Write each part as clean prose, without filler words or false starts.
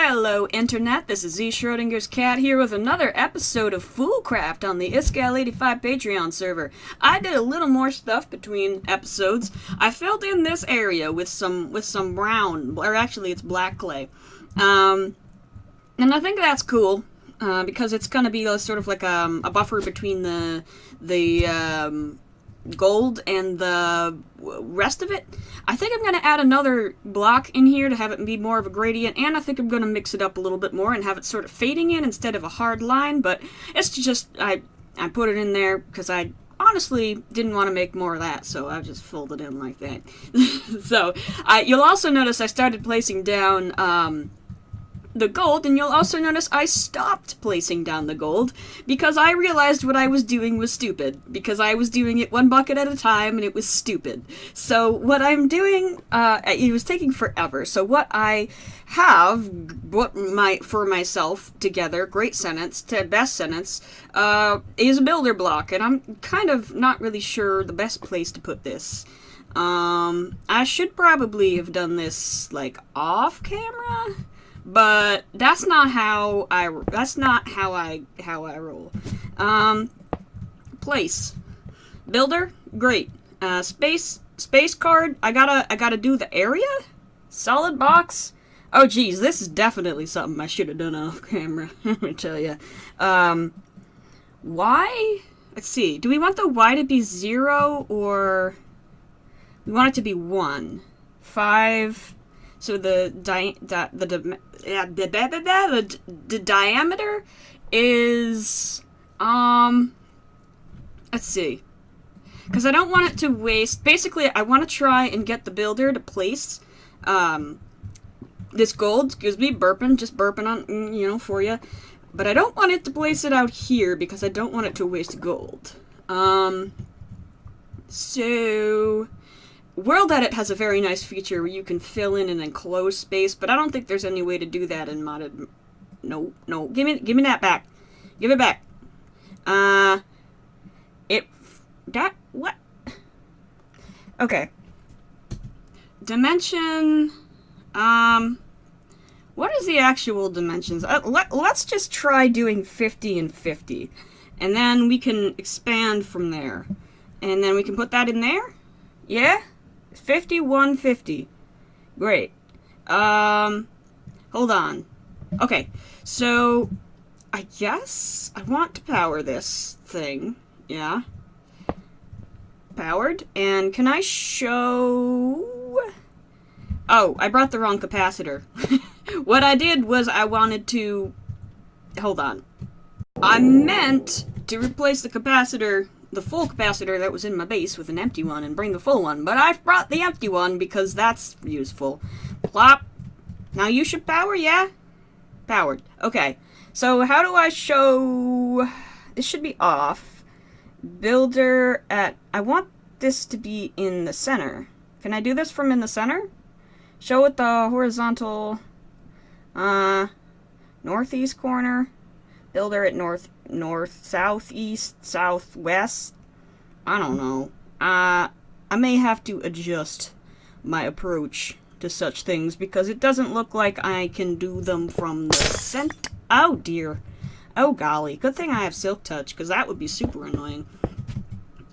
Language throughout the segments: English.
Hello, Internet. This is Z Schrodinger's cat here with another episode of Foolcraft on the Iscal85 Patreon server. I did a little more stuff between episodes. I filled in this area with some brown, or actually it's black clay. And I think that's cool, because it's going to be sort of like a buffer between the gold and the rest of it. I think I'm going to add another block in here to have it be more of a gradient, and I think I'm going to mix it up a little bit more and have it sort of fading in instead of a hard line, but it's just, I put it in there because I honestly didn't want to make more of that, so I just filled it in like that. So, you'll also notice I started placing down, the gold, and you'll also notice I stopped placing down the gold because I realized what I was doing was stupid, because I was doing it one bucket at a time and it was stupid. So what I'm doing, it was taking forever, so what I have for myself together, great sentence to best sentence, is a builder block, and I'm kind of not really sure the best place to put this. I should probably have done this like off camera, but that's not how I roll. Place. Builder, great. Space card, I gotta do the area? Solid box? Oh geez, this is definitely something I should have done off camera, let me tell you. Y? Let's see, do we want the Y to be 0 or we want it to be 1? 5... So the diameter is, let's see, because I don't want it to waste. Basically, I want to try and get the builder to place, this gold. Excuse me, just burping on, for you. But I don't want it to place it out here because I don't want it to waste gold. So World Edit has a very nice feature where you can fill in an enclosed space, but I don't think there's any way to do that in modded. No, give me that back. Give it back. What? Okay. Dimension. What is the actual dimensions? Let's just try doing 50 and 50, and then we can expand from there, and then we can put that in there. Yeah. 51, 50. Great. Hold on. Okay, so I guess I want to power this thing. Yeah. Powered. And can I show... Oh, I brought the wrong capacitor. What I did was I wanted to... Hold on. I meant to replace the capacitor, the full capacitor that was in my base, with an empty one and bring the full one, but I've brought the empty one because that's useful. Plop. Now you should power, yeah? Powered. Okay. So how do I show... This should be off. Builder at... I want this to be in the center. Can I do this from in the center? Show it the horizontal... northeast corner. Builder at north, southeast, southwest. I don't know. I may have to adjust my approach to such things because it doesn't look like I can do them from the center. Oh dear. Oh golly. Good thing I have Silk Touch, because that would be super annoying.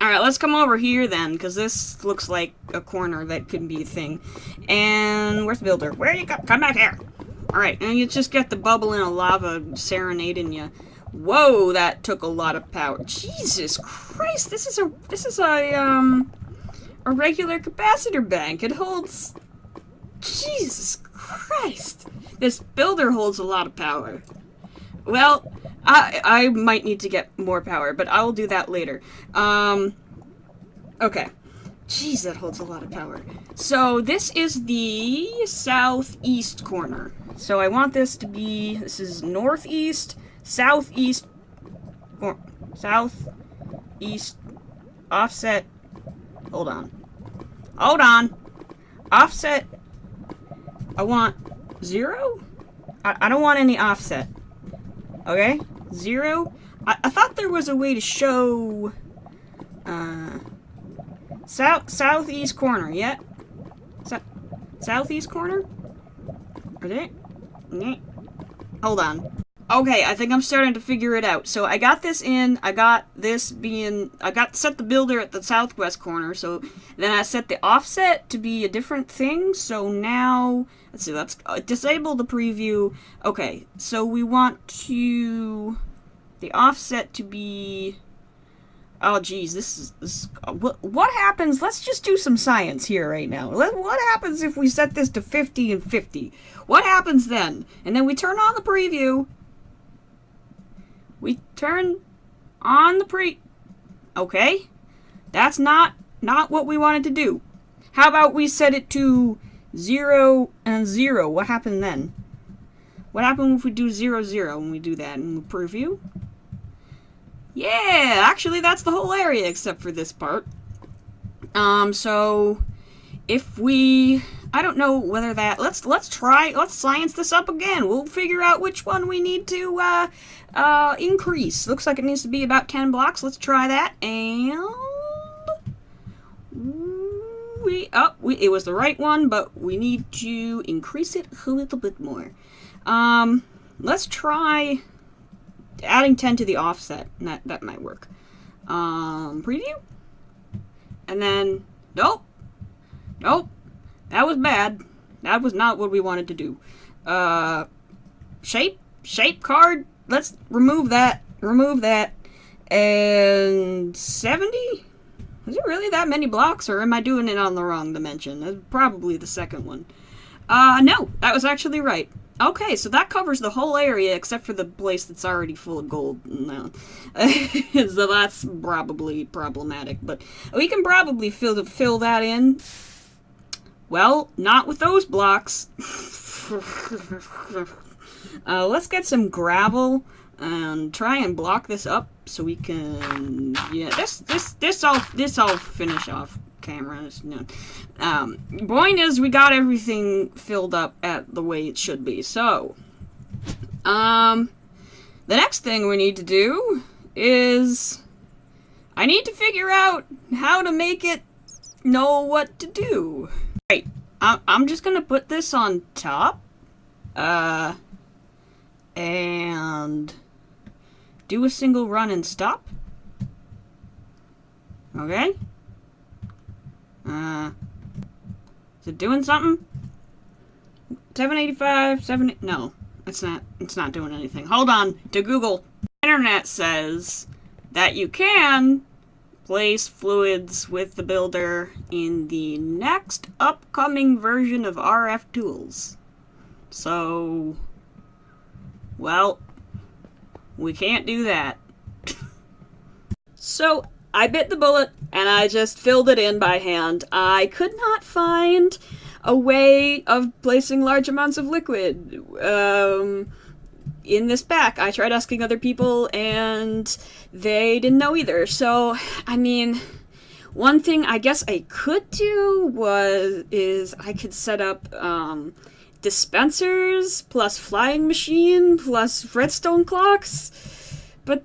Alright, let's come over here then, because this looks like a corner that could be a thing. And where's the builder? Where you go? Come back here. Alright, and you just get the bubble in a lava serenading you. Whoa, that took a lot of power. Jesus Christ, this is a regular capacitor bank. It holds... Jesus Christ. This builder holds a lot of power. Well, I might need to get more power, but I will do that later. Okay. Jeez, that holds a lot of power. So this is the southeast corner. So I want this to be, this is northeast, southeast, southeast, offset, hold on, offset, I want 0? I don't want any offset, okay, 0, I thought there was a way to show, southeast corner, yeah, southeast corner, are they? Hold on. Okay, I think I'm starting to figure it out. So I got this in, I got set the builder at the southwest corner, so then I set the offset to be a different thing, so now, let's see, let's disable the preview. Okay, so we want the offset to be, oh geez, what happens, let's just do some science here right now. What happens if we set this to 50 and 50? What happens then? And then we turn on the preview. We turn on the okay, that's not what we wanted to do. How about we set it to 0 and 0? What happened then? What happened if we do 0, 0 when we do that in the preview? Yeah, actually that's the whole area except for this part. So if we, I don't know whether that, let's science this up again. We'll figure out which one we need to increase. Looks like it needs to be about 10 blocks. Let's try that, and it was the right one, but we need to increase it a little bit more. Let's try adding 10 to the offset. That might work. Preview, and then nope, that was bad. That was not what we wanted to do. Shape card. Let's remove that. And 70? Is it really that many blocks, or am I doing it on the wrong dimension? Probably the second one. No, that was actually right. Okay, so that covers the whole area except for the place that's already full of gold. No. So that's probably problematic, but we can probably fill that in. Well, not with those blocks. Let's get some gravel and try and block this up so we can. Yeah, this I'll finish off camera. No. Point is, we got everything filled up at the way it should be. So, the next thing we need to do is I need to figure out how to make it know what to do. Right, I'm just gonna put this on top, and do a single run and stop. Okay. Is it doing something? 785, no, it's not doing anything. Hold on, to Google. Internet says that you can place fluids with the builder in the next upcoming version of RF tools. So, well, we can't do that. So, I bit the bullet and I just filled it in by hand. I could not find a way of placing large amounts of liquid in this pack. I tried asking other people and they didn't know either. So, I mean, one thing I guess I could do is I could set up dispensers plus flying machine plus redstone clocks, but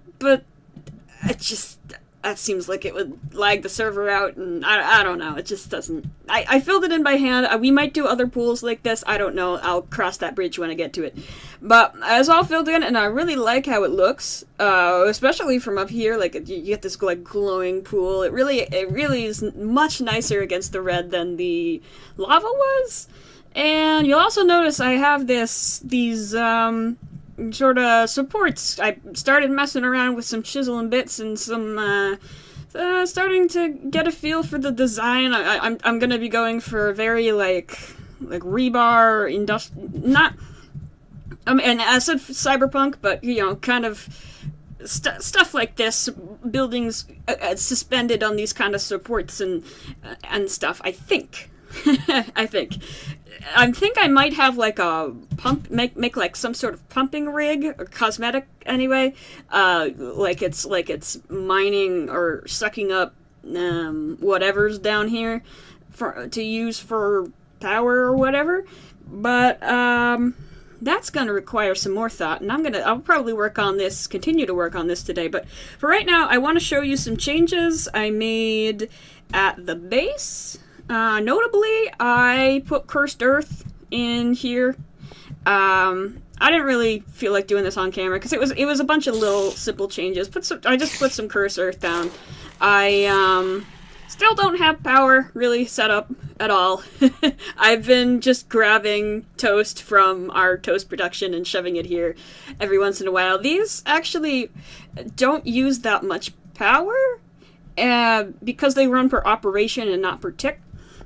that seems like it would lag the server out, and I don't know, it just doesn't. I filled it in by hand. We might do other pools like this, I don't know, I'll cross that bridge when I get to it. But it's all filled in, and I really like how it looks, especially from up here. Like, you get this like glowing pool. It really is much nicer against the red than the lava was. And you'll also notice I have these sort of supports. I started messing around with some chisel and bits and some starting to get a feel for the design. I'm gonna be going for very like rebar not. And I said cyberpunk, but you know, kind of stuff like this. Buildings suspended on these kind of supports and stuff. I think. I think I might have like a pump, make like some sort of pumping rig or cosmetic anyway. Like it's mining or sucking up whatever's down here to use for power or whatever. But that's gonna require some more thought, and I'll probably continue to work on this today. But for right now, I want to show you some changes I made at the base. Notably, I put cursed earth in here, I didn't really feel like doing this on camera because it was a bunch of little simple changes. I just put some cursed earth down. I still don't have power really set up at all. I've been just grabbing toast from our toast production and shoving it here every once in a while. These actually don't use that much power because they run per operation and not per tick.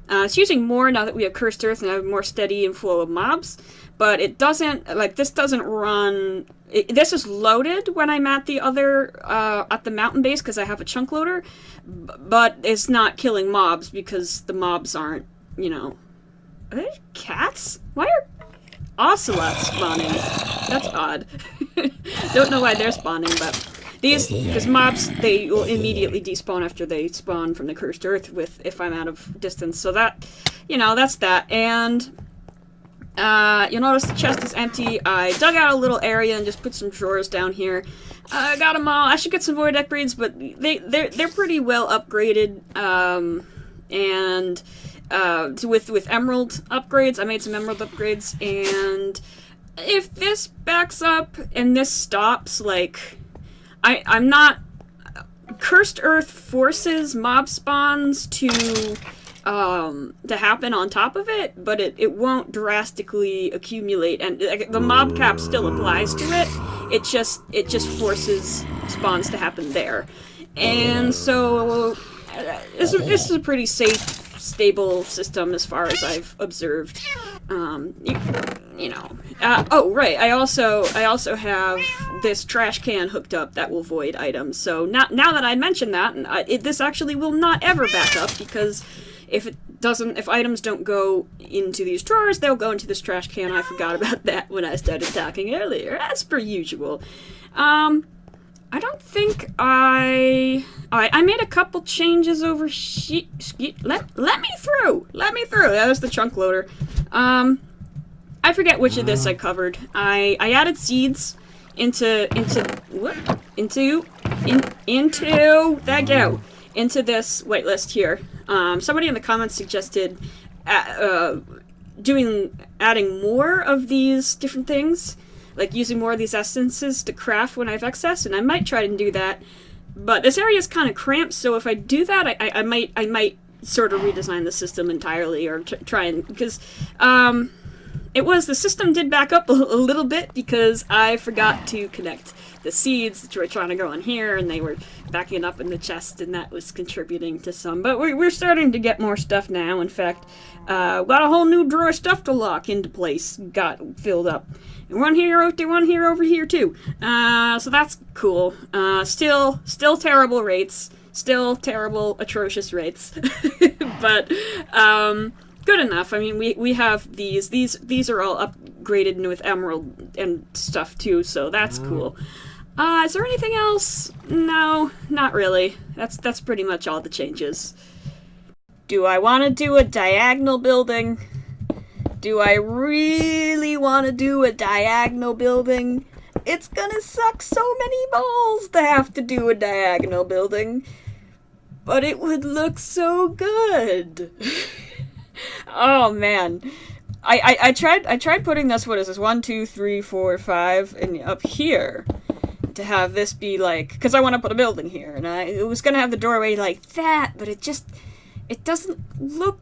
It's using more now that we have cursed earth and I have more steady inflow of mobs, but it doesn't, like, this doesn't run, this is loaded when I'm at the other, at the mountain base because I have a chunk loader, but it's not killing mobs because the mobs aren't, you know, are they cats? Why are ocelots spawning? That's odd. Don't know why they're spawning, but these, because mobs, they will immediately despawn after they spawn from the cursed earth if I'm out of distance. So that, you know, that's that. And you'll notice the chest is empty. I dug out a little area and just put some drawers down here. I got them all. I should get some void upgrades, but they're pretty well upgraded. With emerald upgrades, I made some emerald upgrades. And if this backs up and this stops, like, I'm not... Cursed Earth forces mob spawns to happen on top of it, but it won't drastically accumulate, and the mob cap still applies to it. It just forces spawns to happen there. And so this is a pretty safe, stable system as far as I've observed. You know. Oh, right. I also have this trash can hooked up that will void items. So now that I mentioned that, this actually will not ever back up because if items don't go into these drawers, they'll go into this trash can. I forgot about that when I started talking earlier, as per usual. I don't think I made a couple changes over let me through. That was the chunk loader. I forget which of this I covered. I added seeds into this whitelist here. Somebody in the comments suggested adding more of these different things, like using more of these essences to craft when I have excess, and I might try and do that. But this area is kind of cramped, so if I do that, I might sort of redesign the system entirely, or try and, because the system did back up a little bit because I forgot to connect the seeds that were trying to go in here, and they were backing up in the chest, and that was contributing to some. But we're starting to get more stuff now. In fact, got a whole new drawer of stuff to lock into place, got filled up. And one here, over here too. So that's cool. Still terrible rates. Still terrible, atrocious rates. But, good enough. I mean, we have these are all upgraded with emerald and stuff too, so that's cool. Is there anything else? No, not really. That's pretty much all the changes. Do I want to do a diagonal building? Do I really want to do a diagonal building? It's gonna suck so many balls to have to do a diagonal building. But it would look so good. Oh man, I tried putting this, what is this, 1, 2, 3, 4, 5, and up here to have this be like, because I want to put a building here, and it was gonna have the doorway like that, but it doesn't look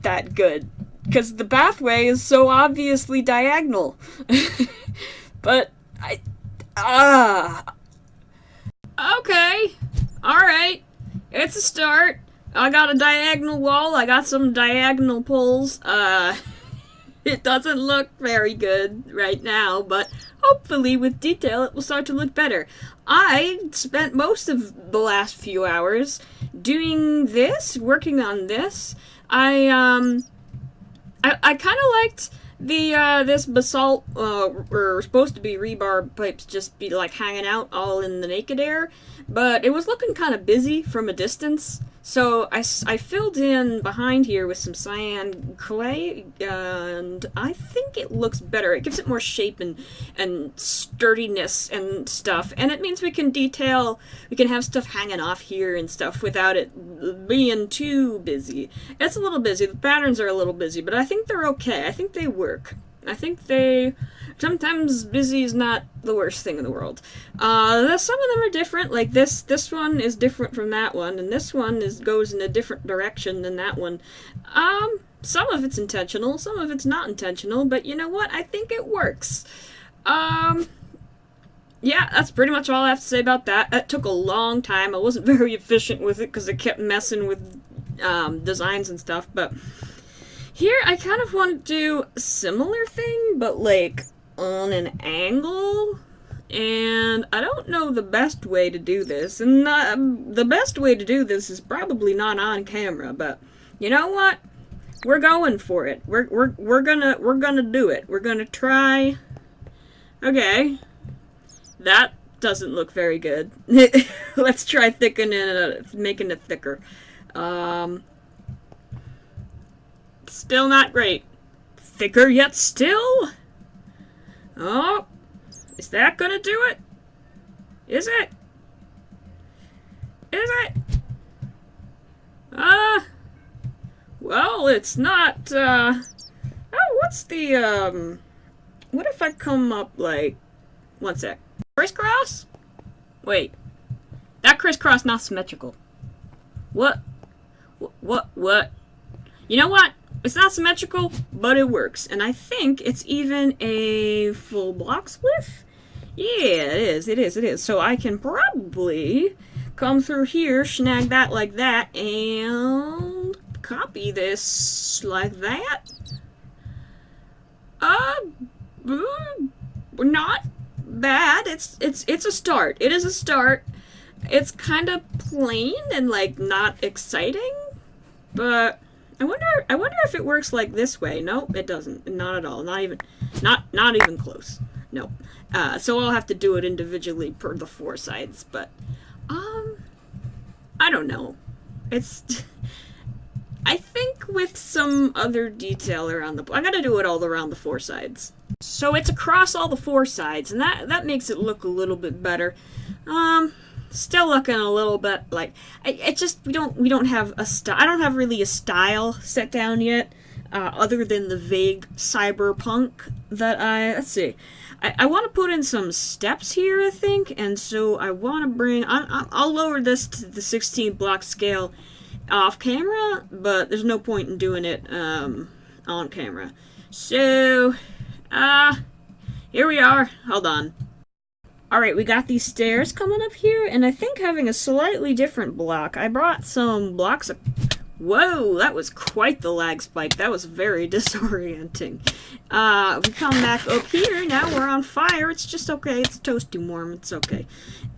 that good because the pathway is so obviously diagonal. But okay, all right, it's a start. I got a diagonal wall, I got some diagonal poles. It doesn't look very good right now, but hopefully with detail it will start to look better. I spent most of the last few hours doing this, working on this. I kind of liked this basalt, or supposed to be rebar pipes just be like hanging out all in the naked air, but it was looking kind of busy from a distance. So I filled in behind here with some cyan clay, and I think it looks better. It gives it more shape and sturdiness and stuff, and it means we can have stuff hanging off here and stuff without it being too busy. It's a little busy, the patterns are a little busy, but I think they're okay. I think they work. I think sometimes busy is not the worst thing in the world. Some of them are different, like this one is different from that one, and this one goes in a different direction than that one. Some of it's intentional, some of it's not intentional, but you know what? I think it works. Yeah, that's pretty much all I have to say about that. It took a long time. I wasn't very efficient with it because I kept messing with designs and stuff, but here I kind of want to do a similar thing, but like on an angle, and I don't know the best way to do this, and the best way to do this is probably not on camera, but you know what? We're going for it. We're gonna do it. We're gonna try. Okay. That doesn't look very good. Let's try thickening it, making it thicker. Still not great. Thicker yet still? Oh, is that gonna do it? Is it? Is it? Well, it's not, oh, what's the, what if I come up, like, one sec. Crisscross? Wait. That crisscross not symmetrical. What? What? You know what? It's not symmetrical, but it works. And I think it's even a full block's width? Yeah, it is. So I can probably come through here, snag that like that, and copy this like that. Not bad. It's a start. It is a start. It's kind of plain and like not exciting, but I wonder if it works like this way. Nope, it doesn't. Not at all. Not even close. No. So I'll have to do it individually per the four sides, but I don't know. I think with some other detail around I gotta do it all around the four sides. So it's across all the four sides, and that makes it look a little bit better. Still looking a little bit like we don't have a style. I don't have really a style set down yet, other than the vague cyberpunk that let's see. I want to put in some steps here, I think, and so I want to bring. I'll lower this to the 16 block scale off camera, but there's no point in doing it on camera. So, here we are. Hold on. Alright, we got these stairs coming up here, and I think having a slightly different block. I brought some blocks of... Whoa, that was quite the lag spike. That was very disorienting. We come back up here, now we're on fire. It's just okay, it's toasty warm, it's okay.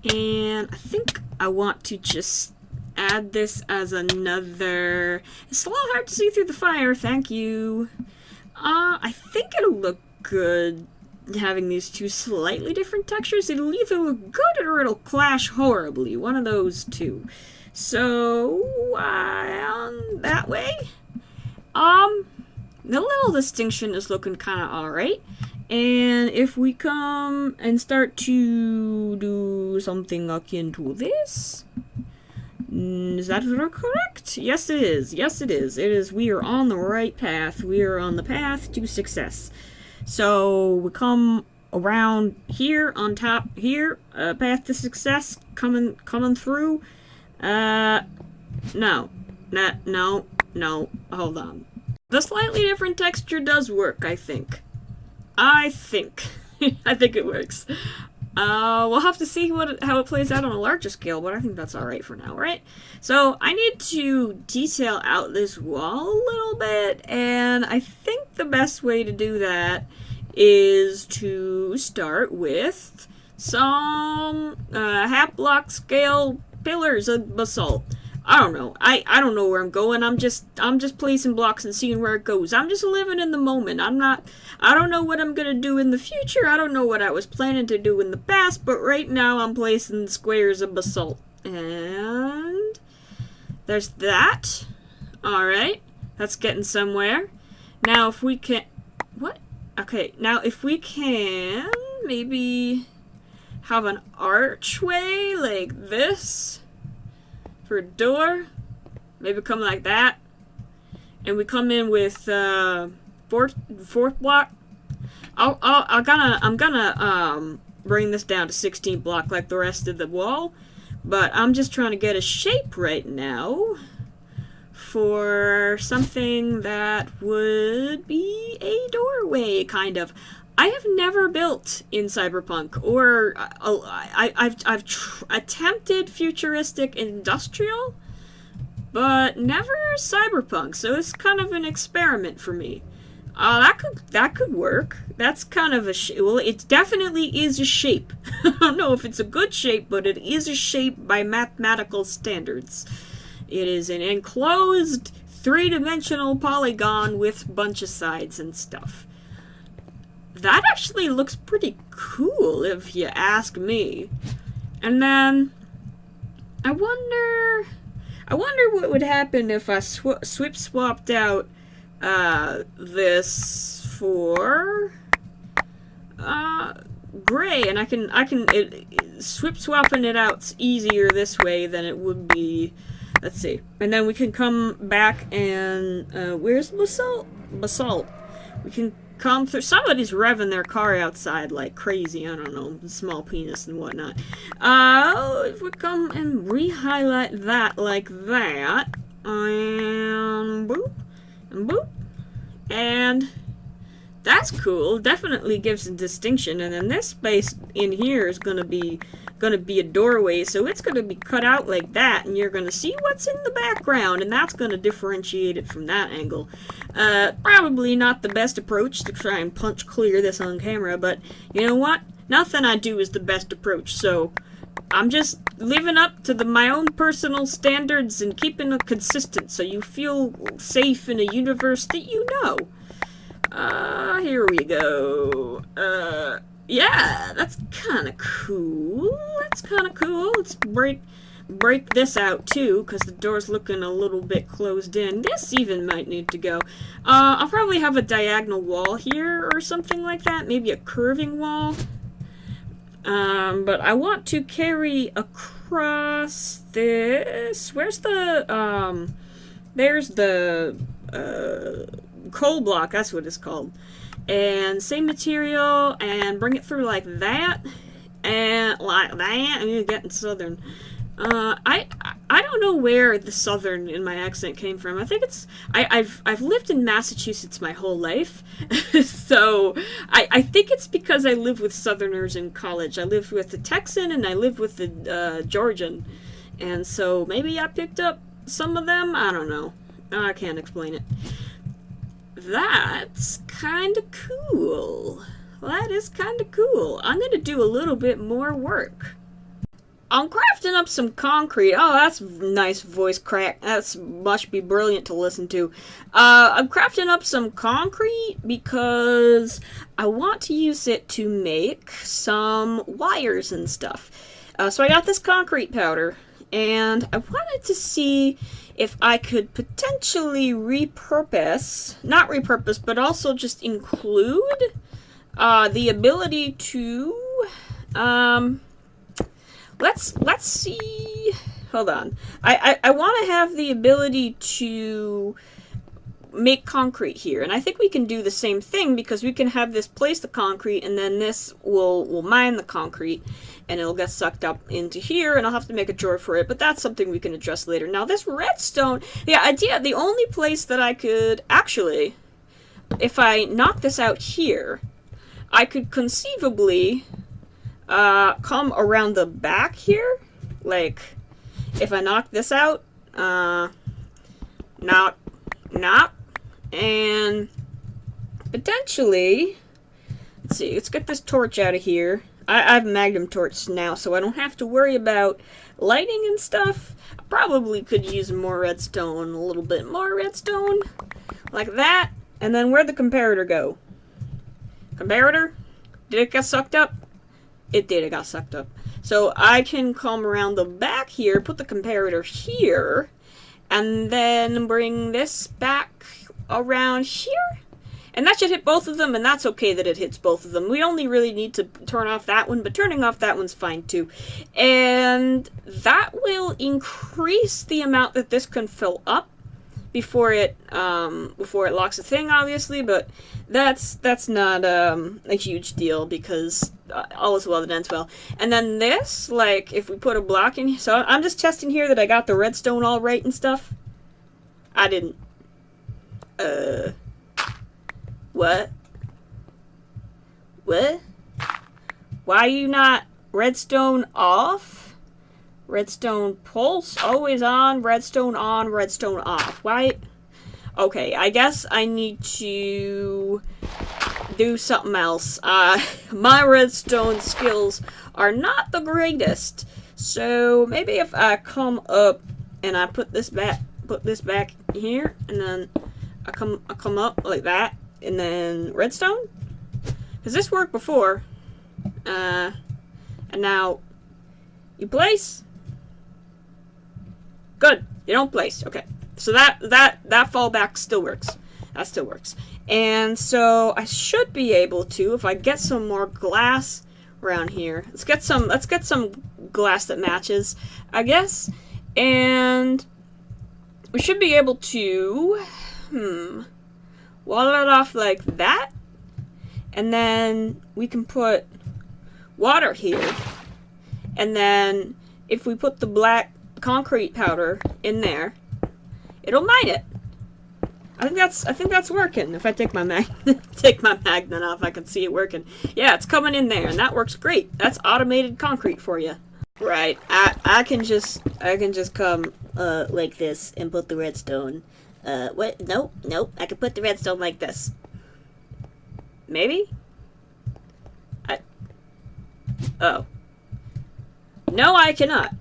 And I think I want to just add this as another... It's a little hard to see through the fire, thank you. I think it'll look good having these two slightly different textures. It'll either look good or it'll clash horribly. One of those two. So, that way. The little distinction is looking kind of alright. And if we come and start to do something akin to this... Is that correct? Yes, it is. Yes, it is. It is. We are on the right path. We are on the path to success. So we come around here on top here, path to success, coming through. No, hold on. The slightly different texture does work, I think. I think it works. We'll have to see how it plays out on a larger scale, but I think that's alright for now, right? So, I need to detail out this wall a little bit, and I think the best way to do that is to start with some half block scale pillars of basalt. I don't know. I don't know where I'm going. I'm just placing blocks and seeing where it goes. I'm just living in the moment. I don't know what I'm gonna do in the future. I don't know what I was planning to do in the past, but right now I'm placing squares of basalt. And there's that. Alright. That's getting somewhere. Now if we can... What? Okay, now if we can maybe have an archway like this for a door, maybe come like that, and we come in with fourth block. I'm gonna bring this down to 16 block like the rest of the wall, but I'm just trying to get a shape right now for something that would be a doorway, kind of. I have never built in Cyberpunk, or I've attempted futuristic industrial, but never Cyberpunk. So it's kind of an experiment for me. That could work. That's kind of a well, it definitely is a shape. I don't know if it's a good shape, but it is a shape by mathematical standards. It is an enclosed three-dimensional polygon with a bunch of sides and stuff. That actually looks pretty cool, if you ask me. And then I wonder what would happen if I swapped out this for gray, and I can swapping it out's easier this way than it would be. Let's see, and then we can come back and where's basalt? We can come through. Somebody's revving their car outside like crazy. I don't know, small penis and whatnot. If we come and re-highlight that like that, and boop. And boop. And that's cool. Definitely gives a distinction. And then this space in here is gonna be a doorway, so it's gonna be cut out like that, and you're gonna see what's in the background, and that's gonna differentiate it from that angle. Probably not the best approach to try and punch clear this on camera, but you know what? Nothing I do is the best approach, so I'm just living up to my own personal standards and keeping it consistent so you feel safe in a universe that you know. Here we go. Yeah, that's kind of cool. Let's break this out too, because the door's looking a little bit closed in. This even might need to go. I'll probably have a diagonal wall here or something like that. Maybe a curving wall. But I want to carry across this. Where's the, there's the, coal block, that's what it's called. And same material, and bring it through like that, and like that. I'm getting southern. I don't know where the southern in my accent came from. I think it's I've lived in Massachusetts my whole life, so I think it's because I live with Southerners in college. I lived with the Texan and I lived with the Georgian, and so maybe I picked up some of them. I don't know. I can't explain it. That's kind of cool. That is kind of cool. I'm gonna do a little bit more work. I'm crafting up some concrete. Oh, that's nice voice crack. That's must be brilliant to listen to. I'm crafting up some concrete because I want to use it to make some wires and stuff. So I got this concrete powder, and I wanted to see if I could potentially not repurpose, but also just include the ability to let's see. Hold on. I want to have the ability to make concrete here, and I think we can do the same thing because we can have this place the concrete, and then this will mine the concrete, and it'll get sucked up into here, and I'll have to make a drawer for it, but that's something we can address later. Now this redstone, the only place that I could actually, if I knock this out here, I could conceivably come around the back here, like, if I knock this out, knock, and potentially, let's see, let's get this torch out of here. I have magnum torch now, so I don't have to worry about lighting and stuff. I probably could use more redstone, a little bit more redstone, like that, and then where'd the comparator go? Comparator? Did it get sucked up? It did, it got sucked up. So I can come around the back here, put the comparator here, and then bring this back around here. And that should hit both of them, and that's okay that it hits both of them. We only really need to turn off that one, but turning off that one's fine too. And that will increase the amount that this can fill up, before it locks the thing, obviously, but that's not a huge deal because all is well that ends well. And then this, like, if we put a block in, so I'm just testing here that I got the redstone all right and stuff. I didn't. What? What? Why are you not redstone off? Redstone pulse, always on, redstone off. Why? Okay, I guess I need to do something else. My redstone skills are not the greatest. So maybe if I come up and I put this back here, and then I come up like that, and then redstone? Because this worked before. And now you place. Good. You don't place. Okay. So that fallback still works. That still works. And so I should be able to, if I get some more glass around here. Let's get some glass that matches, I guess. And we should be able to wall it off like that. And then we can put water here. And then if we put the black concrete powder in there, it'll mine it. I think that's working. If I take my magnet off, I can see it working. Yeah, it's coming in there, and that works great. That's automated concrete for you. Right. I can just come like this and put the redstone. What? Nope. I can put the redstone like this. Maybe? Oh. No, I cannot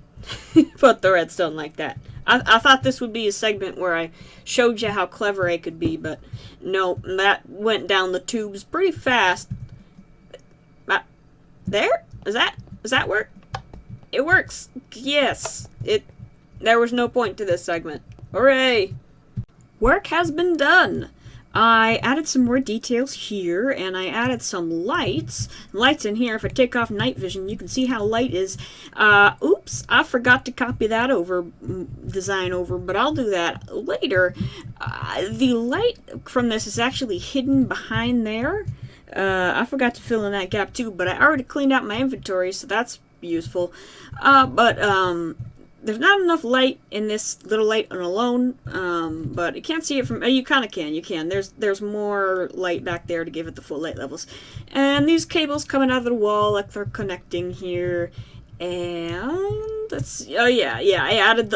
put the redstone like that. I thought this would be a segment where I showed you how clever I could be, but no, that went down the tubes pretty fast. There? Does that work? It works. Yes. There was no point to this segment. Hooray! Work has been done. I added some more details here, and I added some lights. Lights in here, if I take off night vision, you can see how light is. Oops, I forgot to copy that design over, but I'll do that later. The light from this is actually hidden behind there. I forgot to fill in that gap too, but I already cleaned out my inventory, so that's useful. There's not enough light in this little light alone, but you can't see it from... You kind of can. You can. There's more light back there to give it the full light levels. And these cables coming out of the wall, like they're connecting here. And let's... Oh yeah. I added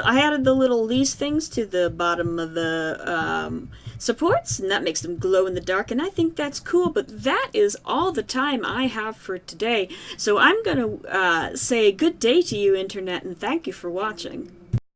the little these things to the bottom of the supports, and that makes them glow in the dark. And I think that's cool. But that is all the time I have for today. So I'm gonna say good day to you, Internet, and thank you for watching.